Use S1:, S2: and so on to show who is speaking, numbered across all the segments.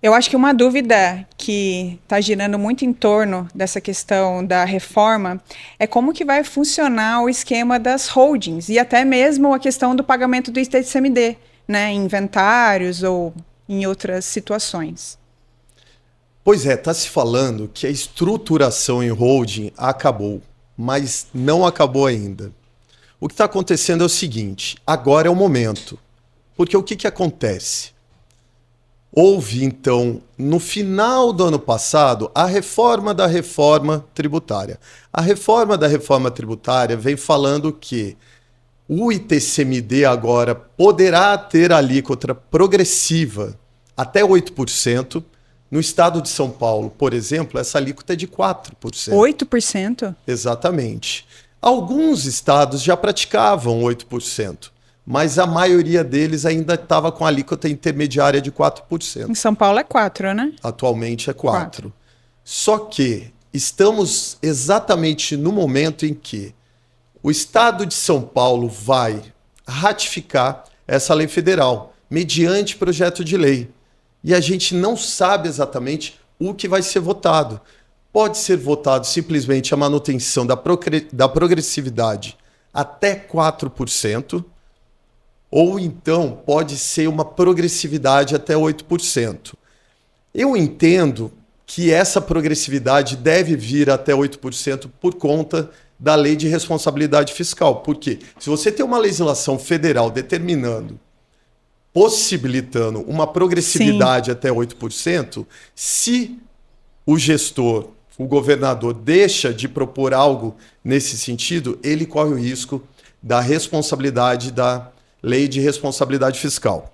S1: Eu acho que uma dúvida que está girando muito em torno dessa questão da reforma é como que vai funcionar o esquema das holdings e até mesmo a questão do pagamento do ITCMD, né, em inventários ou em outras situações.
S2: Pois é, está se falando que a estruturação em holding acabou, mas não acabou ainda. O que está acontecendo é o seguinte: agora é o momento. Porque o que acontece? Houve, então, no final do ano passado, a reforma da reforma tributária. A reforma da reforma tributária vem falando que o ITCMD agora poderá ter alíquota progressiva até 8%. No estado de São Paulo, por exemplo, essa alíquota é de 4%.
S1: 8%?
S2: Exatamente. Alguns estados já praticavam 8%, mas a maioria deles ainda estava com a alíquota intermediária de
S1: Em
S2: 4%.
S1: São Paulo é 4, né?
S2: Atualmente é
S1: 4.
S2: 4%. Só que estamos exatamente no momento em que o estado de São Paulo vai ratificar essa lei federal, mediante projeto de lei. E a gente não sabe exatamente o que vai ser votado. Pode ser votado simplesmente a manutenção da progressividade até 4%, ou então pode ser uma progressividade até 8%. Eu entendo que essa progressividade deve vir até 8% por conta da lei de responsabilidade fiscal. Porque se você tem uma legislação federal determinando, possibilitando uma
S1: Sim.
S2: progressividade até 8%, se o gestor, o governador, deixa de propor algo nesse sentido, ele corre o risco da responsabilidade da lei de responsabilidade fiscal.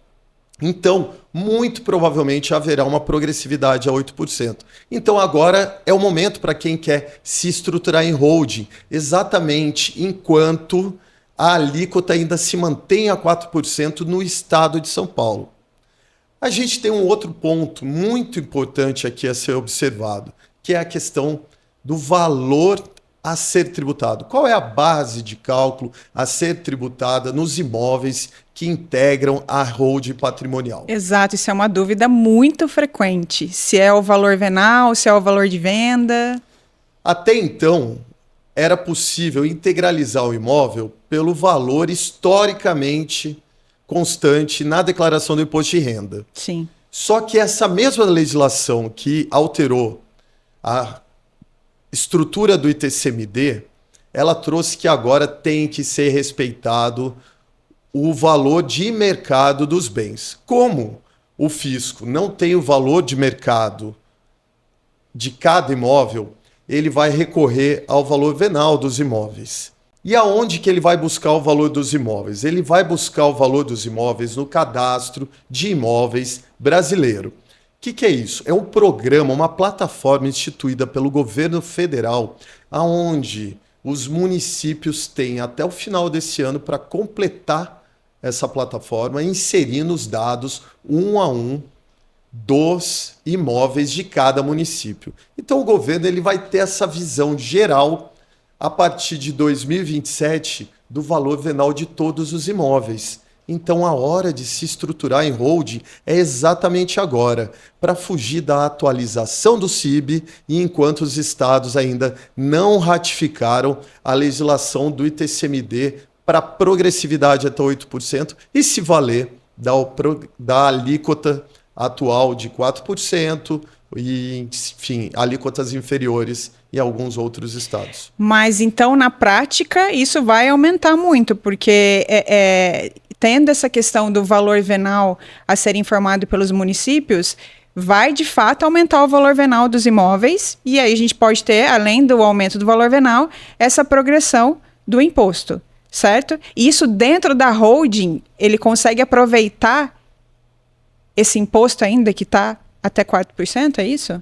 S2: Então, muito provavelmente haverá uma progressividade a 8%. Então, agora é o momento para quem quer se estruturar em holding, exatamente enquanto a alíquota ainda se mantém a 4% no estado de São Paulo. A gente tem um outro ponto muito importante aqui a ser observado, que é a questão do valor a ser tributado. Qual é a base de cálculo a ser tributada nos imóveis que integram a holding patrimonial?
S1: Exato, isso é uma dúvida muito frequente. Se é o valor venal, se é o valor de venda.
S2: Até então, era possível integralizar o imóvel pelo valor historicamente constante na declaração do imposto de renda.
S1: Sim.
S2: Só que essa mesma legislação que alterou a estrutura do ITCMD, ela trouxe que agora tem que ser respeitado o valor de mercado dos bens. Como o fisco não tem o valor de mercado de cada imóvel, ele vai recorrer ao valor venal dos imóveis. E aonde que ele vai buscar o valor dos imóveis? Ele vai buscar o valor dos imóveis no cadastro de imóveis brasileiro. O que é isso? É um programa, uma plataforma instituída pelo governo federal, aonde os municípios têm até o final desse ano para completar essa plataforma, inserindo os dados um a um dos imóveis de cada município. Então o governo ele vai ter essa visão geral a partir de 2027 do valor venal de todos os imóveis. Então a hora de se estruturar em holding é exatamente agora, para fugir da atualização do CIB e enquanto os estados ainda não ratificaram a legislação do ITCMD para progressividade até 8% e se valer da alíquota atual de 4% e, enfim, alíquotas inferiores em alguns outros estados.
S1: Mas então, na prática, isso vai aumentar muito, porque tendo essa questão do valor venal a ser informado pelos municípios, vai de fato aumentar o valor venal dos imóveis, e aí a gente pode ter, além do aumento do valor venal, essa progressão do imposto, certo? E isso dentro da holding, ele consegue aproveitar esse imposto ainda que está até 4%, é isso?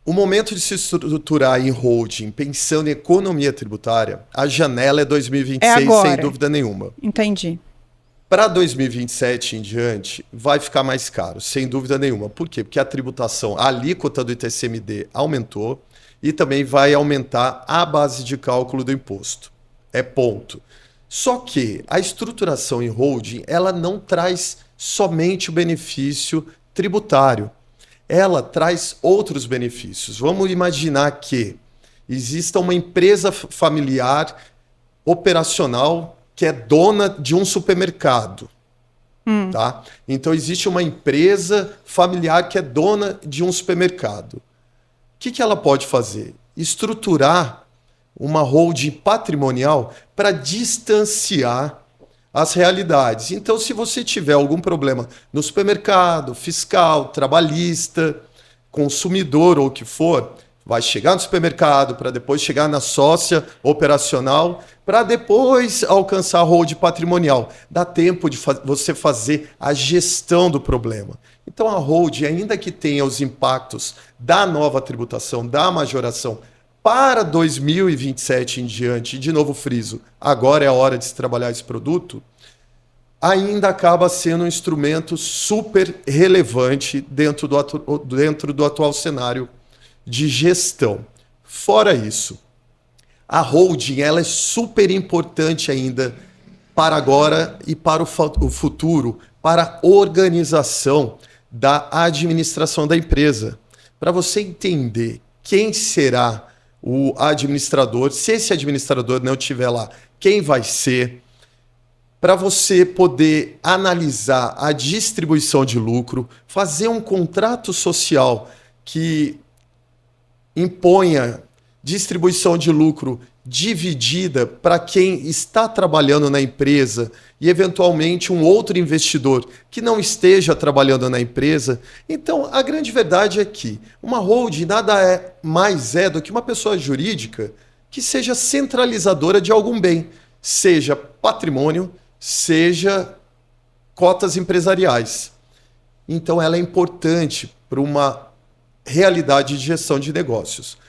S2: O momento de se estruturar em holding, pensando em economia tributária, a janela é
S1: É
S2: 2026, sem
S1: agora.
S2: dúvida nenhuma.
S1: Entendi.
S2: Para 2027 em diante, vai ficar mais caro, sem dúvida nenhuma. Por quê? Porque a tributação, a alíquota do ITCMD aumentou e também vai aumentar a base de cálculo do imposto. É ponto. Só que a estruturação em holding, ela não traz somente o benefício tributário. Ela traz outros benefícios. Vamos imaginar que exista uma empresa familiar operacional que é dona de um supermercado. Tá? Então, existe uma empresa familiar que é dona de um supermercado. O que ela pode fazer? Estruturar uma holding patrimonial para distanciar as realidades. Então, se você tiver algum problema no supermercado, fiscal, trabalhista, consumidor ou o que for, vai chegar no supermercado para depois chegar na sócia operacional, para depois alcançar a holding patrimonial. Dá tempo de você fazer a gestão do problema. Então, a holding, ainda que tenha os impactos da nova tributação, da majoração, para 2027 em diante, e de novo friso, agora é a hora de se trabalhar esse produto, ainda acaba sendo um instrumento super relevante dentro do atual cenário de gestão. Fora isso, a holding ela é super importante ainda para agora e para o futuro, para a organização da administração da empresa. Para você entender quem será o administrador, se esse administrador não estiver lá, quem vai ser, para você poder analisar a distribuição de lucro, fazer um contrato social que imponha distribuição de lucro dividida para quem está trabalhando na empresa e, eventualmente, um outro investidor que não esteja trabalhando na empresa. Então, a grande verdade é que uma holding nada mais é do que uma pessoa jurídica que seja centralizadora de algum bem, seja patrimônio, seja cotas empresariais. Então, ela é importante para uma realidade de gestão de negócios.